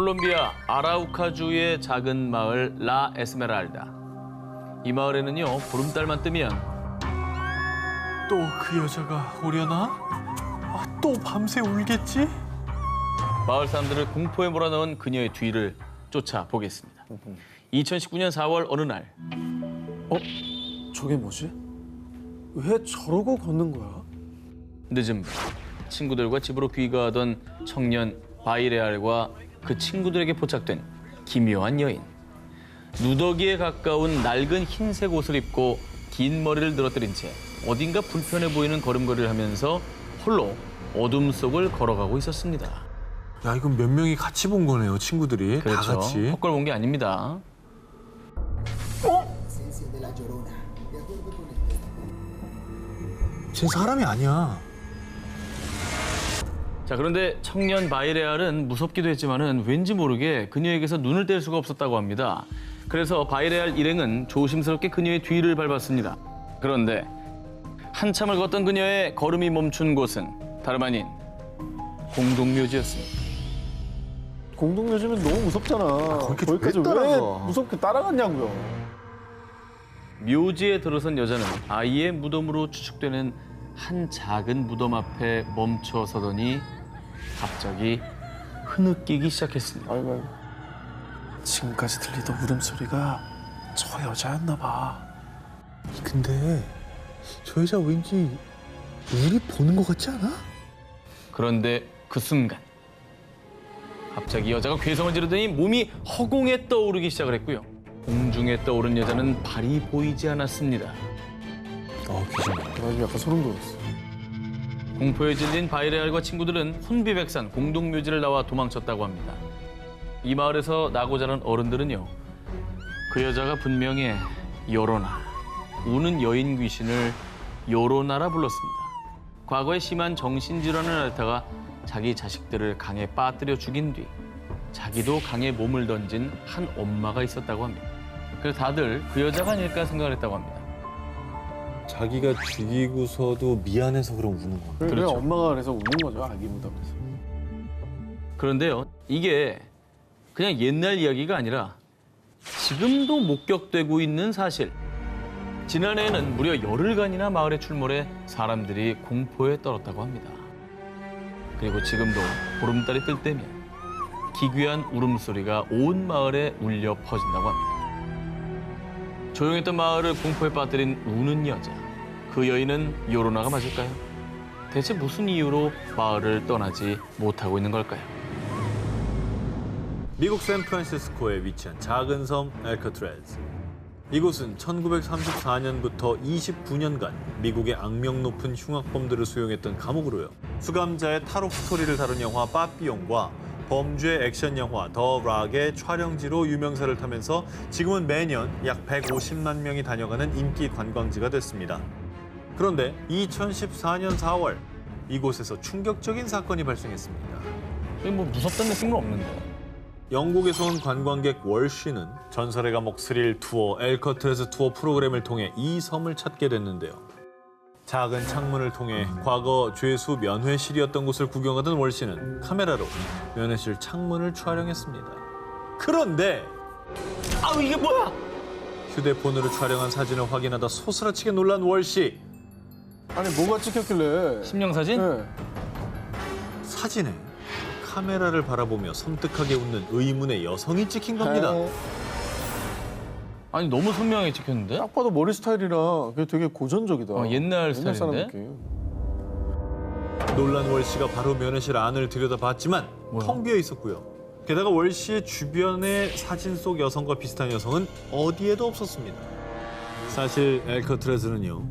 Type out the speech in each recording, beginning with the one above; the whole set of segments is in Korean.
콜롬비아 아라우카주의 작은 마을 라 에스메랄다. 이 마을에는요, 보름달만 뜨면 또 그 여자가 오려나? 또 밤새 울겠지? 마을 사람들을 공포에 몰아넣은 그녀의 뒤를 쫓아보겠습니다. 2019년 4월 어느 날 저게 뭐지? 왜 저러고 걷는 거야? 늦은 밤 친구들과 집으로 귀가하던 청년 바이레알과 그 친구들에게 포착된 기묘한 여인. 누더기에 가까운 낡은 흰색 옷을 입고 긴 머리를 늘어뜨린 채 어딘가 불편해 보이는 걸음걸이를 하면서 홀로 어둠 속을 걸어가고 있었습니다. 야, 이건 몇 명이 같이 본 거네요, 친구들이. 다 그렇죠. 같이. 헛걸 본 게 아닙니다. 쟤 사람이 아니야. 자, 그런데 청년 바이레알은 무섭기도 했지만은 왠지 모르게 그녀에게서 눈을 뗄 수가 없었다고 합니다. 그래서 바이레알 일행은 조심스럽게 그녀의 뒤를 밟았습니다. 그런데 한참을 걷던 그녀의 걸음이 멈춘 곳은 다름 아닌 공동묘지였습니다. 공동묘지면 너무 무섭잖아. 거기까지 왜 왜 따라가? 무섭게 따라갔냐고요. 묘지에 들어선 여자는 아이의 무덤으로 추측되는 한 작은 무덤 앞에 멈춰 서더니 갑자기 흐느끼기 시작했습니다. 아이고. 지금까지 들리던 울음소리가 저 여자였나 봐. 근데 저 여자 왠지 우리 보는 것 같지 않아? 그런데 그 순간 갑자기 여자가 괴성을 지르더니 몸이 허공에 떠오르기 시작을 했고요. 공중에 떠오른 여자는 발이 보이지 않았습니다. 귀신. 나 지금 약간 소름 돋았어. 공포에 질린 바이레알과 친구들은 혼비백산 공동묘지를 나와 도망쳤다고 합니다. 이 마을에서 나고 자란 어른들은요, 그 여자가 분명히 요로나, 우는 여인 귀신을 요로나라 불렀습니다. 과거에 심한 정신질환을 앓다가 자기 자식들을 강에 빠뜨려 죽인 뒤 자기도 강에 몸을 던진 한 엄마가 있었다고 합니다. 그래서 다들 그 여자가 아닐까 생각을 했다고 합니다. 자기가 죽이고서도 미안해서 그럼 우는 거야. 그래, 그렇죠. 엄마가 그래서 우는 거죠. 아기 무덤에서. 그런데요, 이게 그냥 옛날 이야기가 아니라 지금도 목격되고 있는 사실. 지난해에는 무려 열흘간이나 마을에 출몰해 사람들이 공포에 떨었다고 합니다. 그리고 지금도 보름달이 뜰 때면 기괴한 울음소리가 온 마을에 울려 퍼진다고 합니다. 조용했던 마을을 공포에 빠뜨린 우는 여자. 그 여인은 요로나가 맞을까요? 대체 무슨 이유로 마을을 떠나지 못하고 있는 걸까요? 미국 샌프란시스코에 위치한 작은 섬 엘커트레즈. 이곳은 1934년부터 29년간 미국의 악명 높은 흉악범들을 수용했던 감옥으로요. 수감자의 탈옥 스토리를 다룬 영화 빠삐용과 범죄 액션 영화 더 락의 촬영지로 유명세를 타면서 지금은 매년 약 150만 명이 다녀가는 인기 관광지가 됐습니다. 그런데 2014년 4월 이곳에서 충격적인 사건이 발생했습니다. 여기 뭐 무섭다는 느낌은 없는데. 영국에서 온 관광객 월씨는 전설의 감옥 스릴 투어 엘커트레즈 투어 프로그램을 통해 이 섬을 찾게 됐는데요. 작은 창문을 통해 과거 죄수 면회실이었던 곳을 구경하던 월씨는 카메라로 면회실 창문을 촬영했습니다. 그런데 아우, 이게 뭐야? 휴대폰으로 촬영한 사진을 확인하다 소스라치게 놀란 월씨. 아니, 뭐가 찍혔길래. 심령사진? 네. 사진에 카메라를 바라보며 섬뜩하게 웃는 의문의 여성이 찍힌 겁니다. 아니, 너무 선명하게 찍혔는데? 딱 봐도 머리 스타일이라 그게 되게 고전적이다. 옛날 사람 스타일인데? 느낌. 놀란 월씨가 바로 면회실 안을 들여다봤지만 뭐야? 텅 비어 있었고요. 게다가 월씨의 주변에 사진 속 여성과 비슷한 여성은 어디에도 없었습니다. 사실 엘커트레즈는요,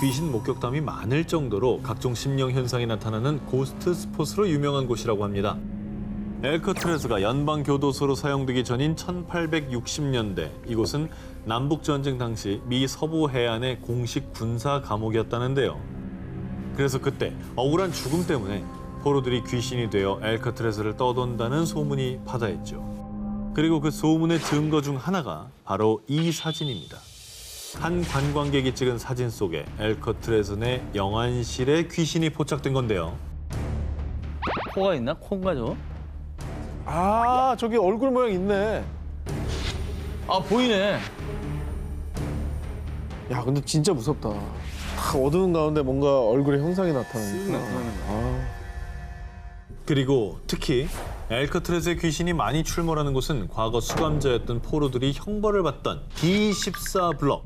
귀신 목격담이 많을 정도로 각종 심령 현상이 나타나는 고스트 스폿으로 유명한 곳이라고 합니다. 엘커트레즈가 연방 교도소로 사용되기 전인 1860년대 이곳은 남북전쟁 당시 미 서부 해안의 공식 군사 감옥이었다는데요. 그래서 그때 억울한 죽음 때문에 포로들이 귀신이 되어 엘커트레즈를 떠돈다는 소문이 파다했죠. 그리고 그 소문의 증거 중 하나가 바로 이 사진입니다. 한 관광객이 찍은 사진 속에 엘커트레즈 내 영안실에 귀신이 포착된 건데요. 코가 있나? 코인가 저? 아, 저기 얼굴 모양 있네. 아, 보이네. 야, 근데 진짜 무섭다. 딱 어두운 가운데 뭔가 얼굴에 형상이 나타나니까. 아, 그리고 특히 엘커트레즈의 귀신이 많이 출몰하는 곳은 과거 수감자였던 포로들이 형벌을 받던 D14 블럭.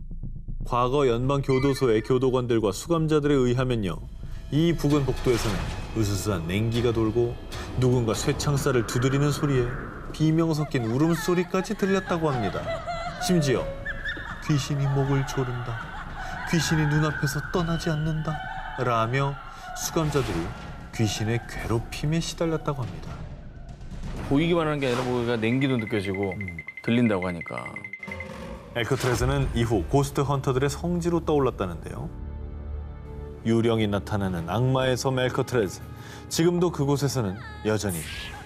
과거 연방교도소의 교도관들과 수감자들에 의하면요. 이 부근 복도에서는 으스스한 냉기가 돌고 누군가 쇠창살을 두드리는 소리에 비명 섞인 울음소리까지 들렸다고 합니다. 심지어 귀신이 목을 조른다. 귀신이 눈앞에서 떠나지 않는다. 라며 수감자들이 귀신의 괴롭힘에 시달렸다고 합니다. 보이기만 하는 게 아니라 뭔가 냉기도 느껴지고 들린다고 하니까. 엘커트레즈는 이후 고스트 헌터들의 성지로 떠올랐다는데요. 유령이 나타나는 악마의 섬 엘커트레즈. 지금도 그곳에서는 여전히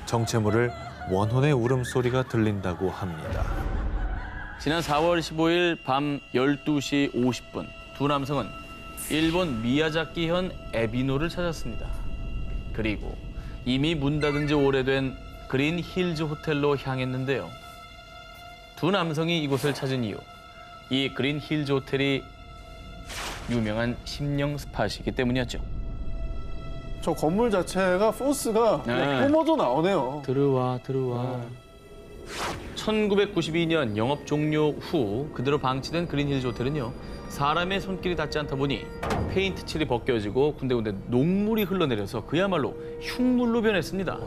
정체모를 원혼의 울음소리가 들린다고 합니다. 지난 4월 15일 밤 12시 50분 두 남성은 일본 미야자키현 에비노를 찾았습니다. 그리고 이미 문 닫은 지 오래된 그린 힐즈 호텔로 향했는데요. 두 남성이 이곳을 찾은 이유, 이 그린 힐즈 호텔이 유명한 심령 스팟이기 때문이었죠. 저 건물 자체가 포스가 네. 뿜어져 나오네요. 들어와. 1992년 영업 종료 후 그대로 방치된 그린 힐즈 호텔은요. 사람의 손길이 닿지 않다 보니 페인트 칠이 벗겨지고 군데군데 녹물이 흘러내려서 그야말로 흉물로 변했습니다.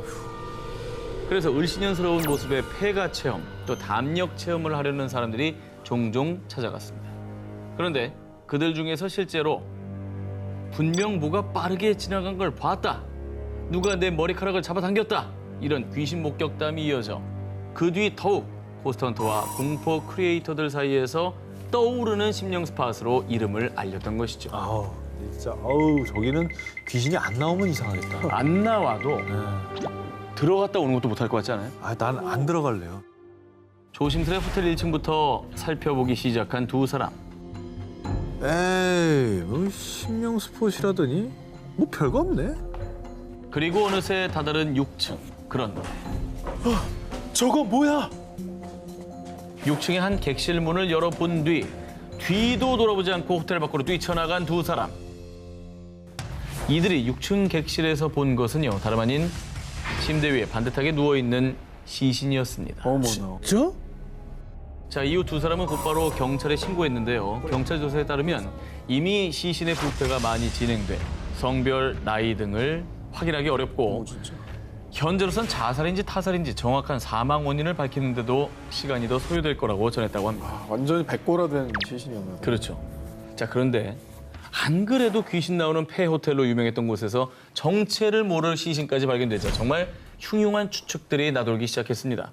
그래서 을씨년스러운 모습의 폐가 체험, 또 담력 체험을 하려는 사람들이 종종 찾아갔습니다. 그런데 그들 중에서 실제로 분명 뭐가 빠르게 지나간 걸 봤다. 누가 내 머리카락을 잡아당겼다. 이런 귀신 목격담이 이어져 그 뒤 더욱 고스트헌터와 공포 크리에이터들 사이에서 떠오르는 심령 스팟으로 이름을 알렸던 것이죠. 아우, 진짜 저기는 귀신이 안 나오면 이상하겠다. 안 나와도 네. 들어갔다 오는 것도 못할 것 같지 않아요? 난 안 들어갈래요. 조심스레 호텔 1층부터 살펴보기 시작한 두 사람. 에이, 뭐 심령 스폿이라더니 뭐 별거 없네. 그리고 어느새 다다른 6층. 그런데 저거 뭐야? 6층의 한 객실 문을 열어본 뒤 뒤도 돌아보지 않고 호텔 밖으로 뛰쳐나간 두 사람. 이들이 6층 객실에서 본 것은요. 다름 아닌 침대 위에 반듯하게 누워있는 시신이었습니다. 어머나. 진짜? 자, 이후 두 사람은 곧바로 경찰에 신고했는데요. 경찰 조사에 따르면 이미 시신의 부패가 많이 진행돼 성별, 나이 등을 확인하기 어렵고 진짜. 현재로선 자살인지 타살인지 정확한 사망 원인을 밝히는데도 시간이 더 소요될 거라고 전했다고 합니다. 아, 완전히 백골화된 시신이었나 봐. 그렇죠. 자, 그런데 안 그래도 귀신 나오는 폐 호텔로 유명했던 곳에서 정체를 모를 시신까지 발견되자 정말 흉흉한 추측들이 나돌기 시작했습니다.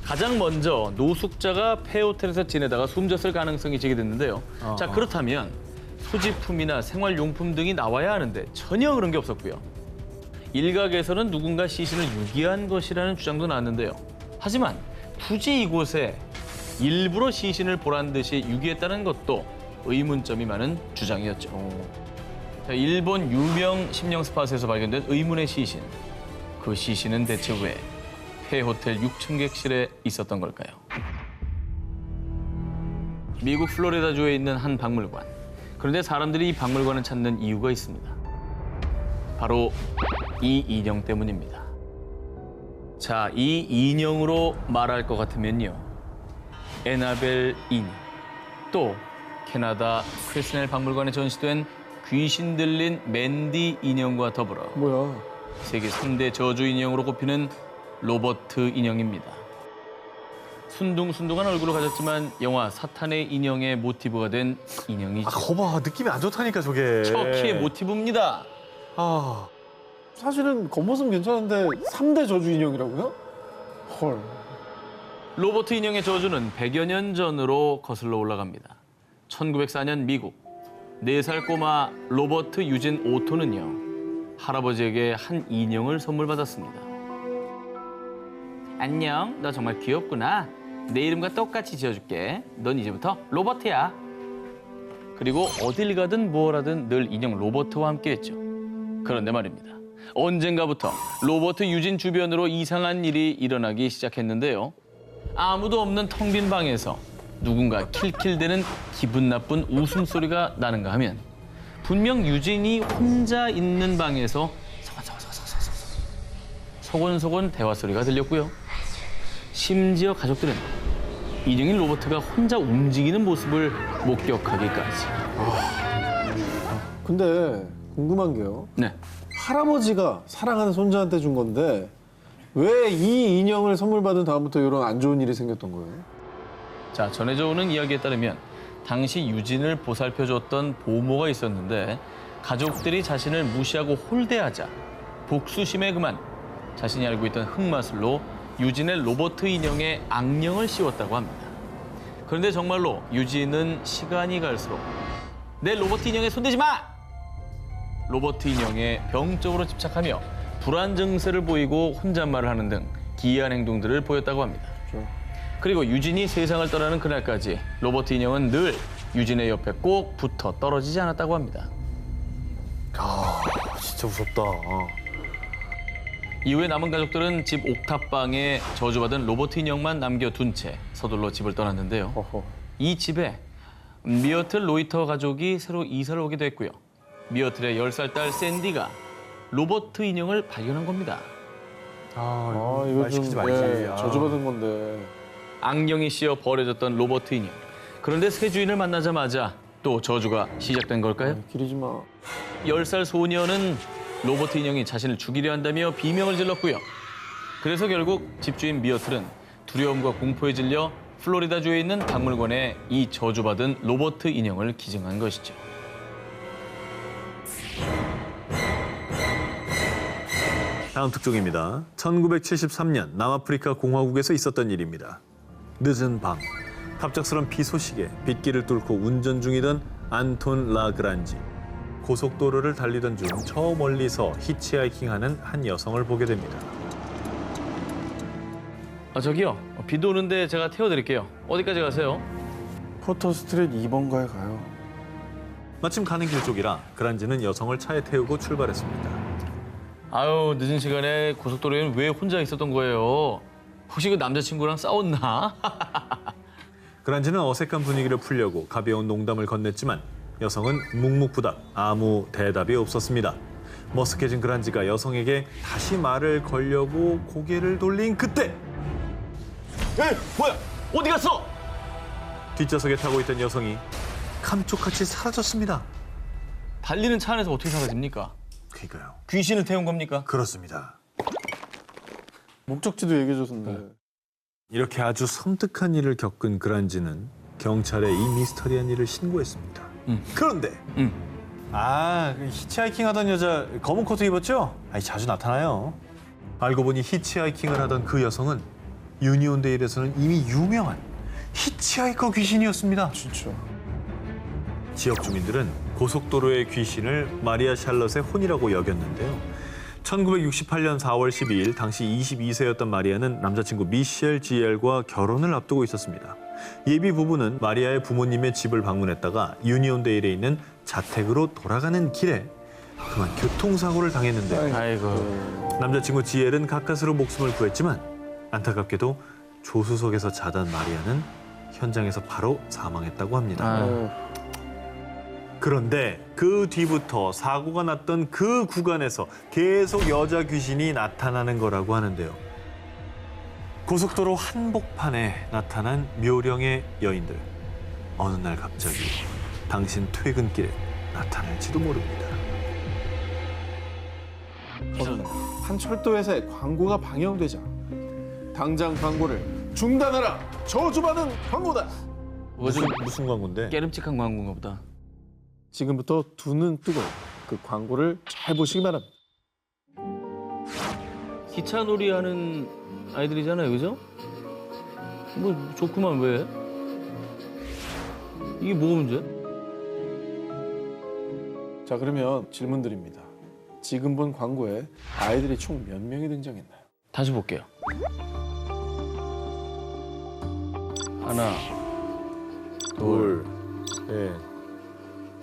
가장 먼저 노숙자가 폐 호텔에서 지내다가 숨졌을 가능성이 제기됐는데요. 자, 그렇다면 소지품이나 생활용품 등이 나와야 하는데 전혀 그런 게 없었고요. 일각에서는 누군가 시신을 유기한 것이라는 주장도 나왔는데요. 하지만 굳이 이곳에 일부러 시신을 보란 듯이 유기했다는 것도 의문점이 많은 주장이었죠. 자, 일본 유명 심령 스팟에서 발견된 의문의 시신. 그 시신은 대체 왜 폐호텔 6층 객실에 있었던 걸까요? 미국 플로리다주에 있는 한 박물관. 그런데 사람들이 이 박물관을 찾는 이유가 있습니다. 바로 이 인형 때문입니다. 자, 이 인형으로 말할 것 같으면요. 에나벨 인형, 또 캐나다 크리스넬 박물관에 전시된 귀신 들린 맨디 인형과 더불어 뭐야? 세계 3대 저주 인형으로 꼽히는 로버트 인형입니다. 순둥순둥한 얼굴을 가졌지만 영화 사탄의 인형의 모티브가 된 인형이죠. 거봐, 느낌이 안 좋다니까 저게. 척키의 모티브입니다. 아, 사실은 겉모습은 괜찮은데 3대 저주 인형이라고요? 헐. 로버트 인형의 저주는 100여 년 전으로 거슬러 올라갑니다. 1904년 미국 4살 꼬마 로버트 유진 오토는요. 할아버지에게 한 인형을 선물 받았습니다. 안녕, 너 정말 귀엽구나. 내 이름과 똑같이 지어줄게. 넌 이제부터 로버트야. 그리고 어딜 가든 뭘 하든 늘 인형 로버트와 함께했죠. 그런데 말입니다. 언젠가부터 로버트 유진 주변으로 이상한 일이 일어나기 시작했는데요. 아무도 없는 텅 빈 방에서 누군가 킬킬대는 기분 나쁜 웃음소리가 나는가 하면 분명 유진이 혼자 있는 방에서 소곤소곤 대화 소리가 들렸고요. 심지어 가족들은 이중인 로버트가 혼자 움직이는 모습을 목격하기까지. 근데 궁금한 게요. 네. 할아버지가 사랑하는 손자한테 준 건데 왜 이 인형을 선물 받은 다음부터 이런 안 좋은 일이 생겼던 거예요? 자, 전해져 오는 이야기에 따르면 당시 유진을 보살펴줬던 보모가 있었는데 가족들이 자신을 무시하고 홀대하자 복수심에 그만 자신이 알고 있던 흑마술로 유진의 로버트 인형에 악령을 씌웠다고 합니다. 그런데 정말로 유진은 시간이 갈수록 내 로버트 인형에 손대지 마! 로버트 인형에 병적으로 집착하며 불안 증세를 보이고 혼잣말을 하는 등 기이한 행동들을 보였다고 합니다. 그렇죠. 그리고 유진이 세상을 떠나는 그날까지 로버트 인형은 늘 유진의 옆에 꼭 붙어 떨어지지 않았다고 합니다. 진짜 무섭다. 이후에 남은 가족들은 집 옥탑방에 저주받은 로버트 인형만 남겨둔 채 서둘러 집을 떠났는데요. 허허. 이 집에 미어틀 로이터 가족이 새로 이사를 오게 됐고요. 미어틀의 10살 딸 샌디가 로버트 인형을 발견한 겁니다. 아, 이거 말 시키지 좀 말지. 저주받은 건데. 악령이 씌어 버려졌던 로버트 인형. 그런데 새 주인을 만나자마자 또 저주가 시작된 걸까요? 기리지 마. 10살 소녀는 로버트 인형이 자신을 죽이려 한다며 비명을 질렀고요. 그래서 결국 집주인 미어틀은 두려움과 공포에 질려 플로리다주에 있는 박물관에 이 저주받은 로버트 인형을 기증한 것이죠. 다음 특종입니다. 1973년 남아프리카 공화국에서 있었던 일입니다. 늦은 밤, 갑작스런 비 소식에 빗길을 뚫고 운전 중이던 안톤 라그란지. 고속도로를 달리던 중 저 멀리서 히치하이킹하는 한 여성을 보게 됩니다. 저기요. 비도 오는데 제가 태워드릴게요. 어디까지 가세요? 포터 스트릿 2번가에 가요. 마침 가는 길 쪽이라 그란지는 여성을 차에 태우고 출발했습니다. 아유, 늦은 시간에 고속도로에는 왜 혼자 있었던 거예요? 혹시 그 남자친구랑 싸웠나? 그란지는 어색한 분위기를 풀려고 가벼운 농담을 건넸지만 여성은 묵묵부답 아무 대답이 없었습니다. 머쓱해진 그란지가 여성에게 다시 말을 걸려고 고개를 돌린 그때 에이, 뭐야? 어디 갔어? 뒷좌석에 타고 있던 여성이 감쪽같이 사라졌습니다. 달리는 차 안에서 어떻게 사라집니까? 그러니까요. 귀신을 태운 겁니까? 그렇습니다. 목적지도 얘기해줬는데. 이렇게 아주 섬뜩한 일을 겪은 그란지는 경찰에 이 미스터리한 일을 신고했습니다. 그런데 그 히치하이킹 하던 여자 검은 코트 입었죠? 아니 자주 나타나요. 알고 보니 히치하이킹을 하던 그 여성은 유니온데일에서는 이미 유명한 히치하이커 귀신이었습니다. 진짜. 지역 주민들은 고속도로의 귀신을 마리아 샬럿의 혼이라고 여겼는데요. 1968년 4월 12일 당시 22세였던 마리아는 남자친구 미셸 지엘과 결혼을 앞두고 있었습니다. 예비 부부는 마리아의 부모님의 집을 방문했다가 유니온데일에 있는 자택으로 돌아가는 길에 그만 교통사고를 당했는데요. 아이고. 남자친구 지엘은 가까스로 목숨을 구했지만 안타깝게도 조수석에서 자던 마리아는 현장에서 바로 사망했다고 합니다. 아. 그런데 그 뒤부터 사고가 났던 그 구간에서 계속 여자 귀신이 나타나는 거라고 하는데요. 고속도로 한복판에 나타난 묘령의 여인들. 어느 날 갑자기 당신 퇴근길에 나타날지도 모릅니다. 어느 날 한 철도 회사에 광고가 방영되자 당장 광고를 중단하라. 저주받은 광고다. 무슨 광고인데? 깨름직한 광고인가 보다. 지금부터 두 눈 뜨고 그 광고를 잘 보시기 바랍니다. 기차놀이 하는 아이들이잖아요, 그죠? 뭐 좋구만, 왜? 이게 뭐가 문제야? 자, 그러면 질문 드립니다. 지금 본 광고에 아이들이 총 몇 명이 등장했나요? 다시 볼게요. 하나, 둘, 네,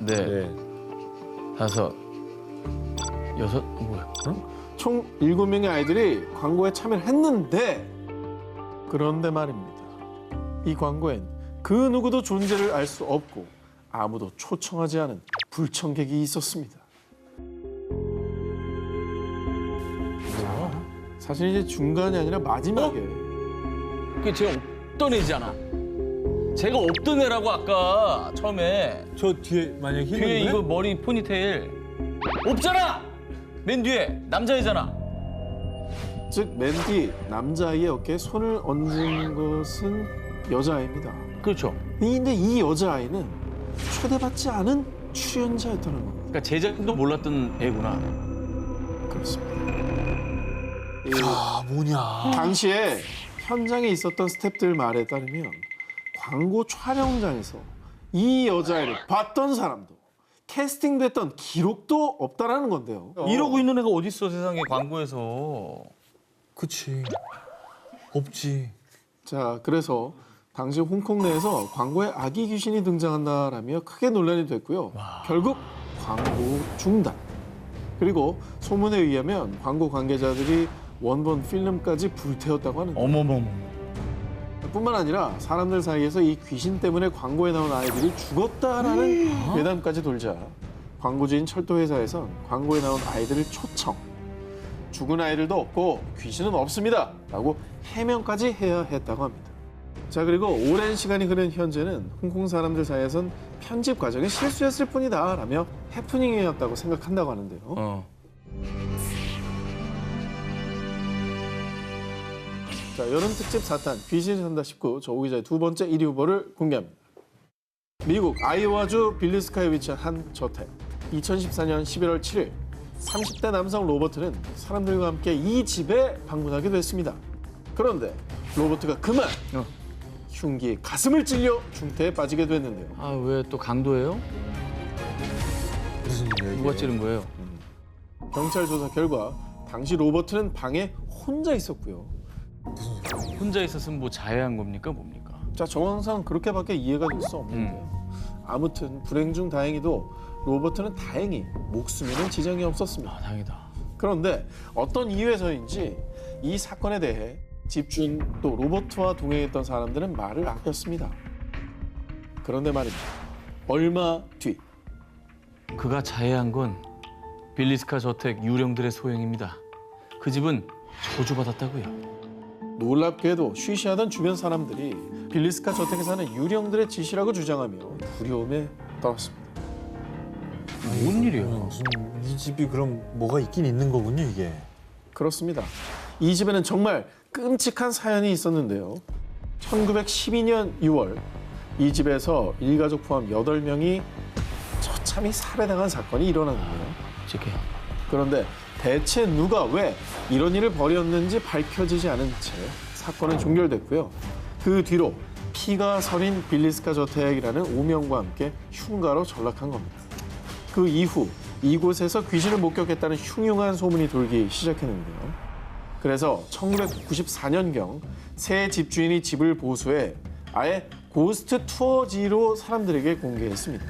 넷, 네. 다섯, 뭐야? 총 7명의 아이들이 광고에 참여를 했는데 그런데 말입니다. 이 광고엔 그 누구도 존재를 알 수 없고 아무도 초청하지 않은 불청객이 있었습니다. 사실 이제 중간이 아니라 마지막에 그게 제가 없던 애잖아. 제가 없던 애라고 아까 처음에 저 뒤에 만약 힐링 뒤에 이거 머리 포니테일 없잖아. 맨 뒤에 남자애잖아. 즉 맨 뒤 남자아이의 어깨에 손을 얹은 것은 여자아이입니다. 그렇죠. 근데 이 여자아이는 초대받지 않은 출연자였다는 겁니다. 그러니까 제작진도 몰랐던 애구나. 그렇습니다. 이 아 뭐냐. 당시에 현장에 있었던 스태프들 말에 따르면 광고 촬영장에서 이 여자애를 봤던 사람도 캐스팅됐던 기록도 없다라는 건데요. 이러고 있는 애가 어디 있어 세상에 광고에서. 그치. 없지. 자, 그래서 당시 홍콩 내에서 광고에 아기 귀신이 등장한다라며 크게 논란이 됐고요. 결국 광고 중단. 그리고 소문에 의하면 광고 관계자들이 원본 필름까지 불태웠다고 하는데 어머머머. 뿐만 아니라 사람들 사이에서 이 귀신 때문에 광고에 나온 아이들이 죽었다라는 괴담까지 돌자 광고주인 철도회사에선 광고에 나온 아이들을 초청. 죽은 아이들도 없고 귀신은 없습니다 라고 해명까지 해야 했다고 합니다. 자, 그리고 오랜 시간이 흐른 현재는 홍콩 사람들 사이에선 편집 과정이 실수였을 뿐이다 라며 해프닝이었다고 생각한다고 하는데요. 자, 여름 특집 4탄 귀신이 산다 19 조 기자의 두 번째 1위 후보를 공개합니다. 미국 아이오와주 빌리스카에 위치한 한 저택. 2014년 11월 7일 30대 남성 로버트는 사람들과 함께 이 집에 방문하게 됐습니다. 그런데 로버트가 그만 흉기에 가슴을 찔려 중태에 빠지게 됐는데요. 아 왜 또 강도예요? 무슨 일이야 이게. 누가 찌른 거예요? 경찰 조사 결과 당시 로버트는 방에 혼자 있었고요. 혼자 있었으면 뭐 자해한 겁니까 뭡니까? 자, 정황상 그렇게밖에 이해가 될 수 없는데요. 아무튼 불행 중 다행히도 로버트는 다행히 목숨에는 지장이 없었습니다. 아 다행이다. 그런데 어떤 이유에서인지 이 사건에 대해 집주인 또 로버트와 동행했던 사람들은 말을 아꼈습니다. 그런데 말입니다. 얼마 뒤 그가 자해한 건 빌리스카 저택 유령들의 소행입니다. 그 집은 저주받았다고요. 놀랍게도 쉬쉬하던 주변 사람들이 빌리스카 저택에 사는 유령들의 짓이라고 주장하며 두려움에 떨었습니다. 뭔 일이야? 무슨 이 집이 그럼 뭐가 있긴 있는 거군요 이게. 그렇습니다. 이 집에는 정말 끔찍한 사연이 있었는데요. 1912년 6월 이 집에서 일가족 포함 8명이 처참히 살해당한 사건이 일어났는데요. 찌개. 그런데 대체 누가 왜 이런 일을 벌였는지 밝혀지지 않은 채 사건은 종결됐고요. 그 뒤로 피가 서린 빌리스카 저택이라는 오명과 함께 흉가로 전락한 겁니다. 그 이후 이곳에서 귀신을 목격했다는 흉흉한 소문이 돌기 시작했는데요. 그래서 1994년경 새 집주인이 집을 보수해 아예 고스트 투어지로 사람들에게 공개했습니다.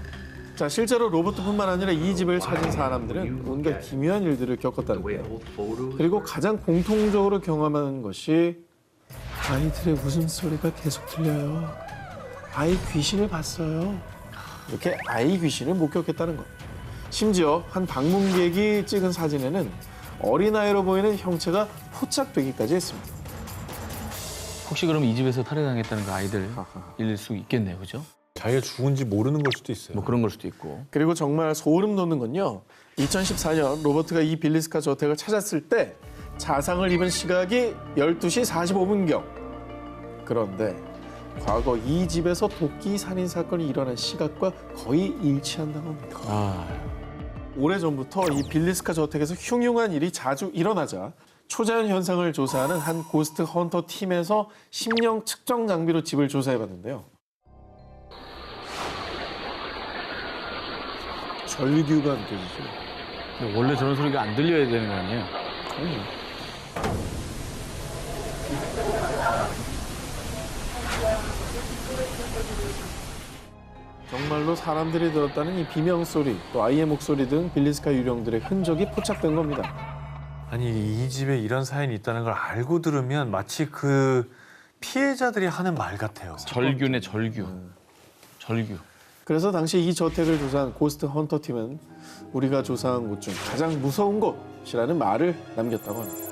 자, 실제로 로버트뿐만 아니라 이 집을 찾은 사람들은 온갖 기묘한 일들을 겪었다는데요. 그리고 가장 공통적으로 경험하는 것이 아이들의 웃음소리가 계속 들려요. 아이 귀신을 봤어요. 이렇게 아이 귀신을 목격했다는 것. 심지어 한 방문객이 찍은 사진에는 어린아이로 보이는 형체가 포착되기까지 했습니다. 혹시 그럼 이 집에서 살해당했다는 그 아이들일 하하. 수 있겠네요, 그죠? 자기가 죽은지 모르는 걸 수도 있어요. 뭐 그런 걸 수도 있고. 그리고 정말 소름 돋는 건요. 2014년 로버트가 이 빌리스카 저택을 찾았을 때 자상을 입은 시각이 12시 45분경. 그런데 과거 이 집에서 도끼 살인 사건이 일어난 시각과 거의 일치한다고 합니다. 아, 오래전부터 이 빌리스카 저택에서 흉흉한 일이 자주 일어나자 초자연 현상을 조사하는 한 고스트 헌터 팀에서 심령 측정 장비로 집을 조사해봤는데요. 전류기가 느껴지죠. 근데 원래 저런 소리가 안 들려야 되는 거 아니에요? 정말로 사람들이 들었다는 이 비명 소리, 또 아이의 목소리 등 빌리스카 유령들의 흔적이 포착된 겁니다. 아니 이 집에 이런 사연이 있다는 걸 알고 들으면 마치 그 피해자들이 하는 말 같아요. 절규네 절규. 절규. 그래서 당시 이 저택을 조사한 고스트 헌터 팀은 우리가 조사한 곳 중 가장 무서운 곳이라는 말을 남겼다고 합니다.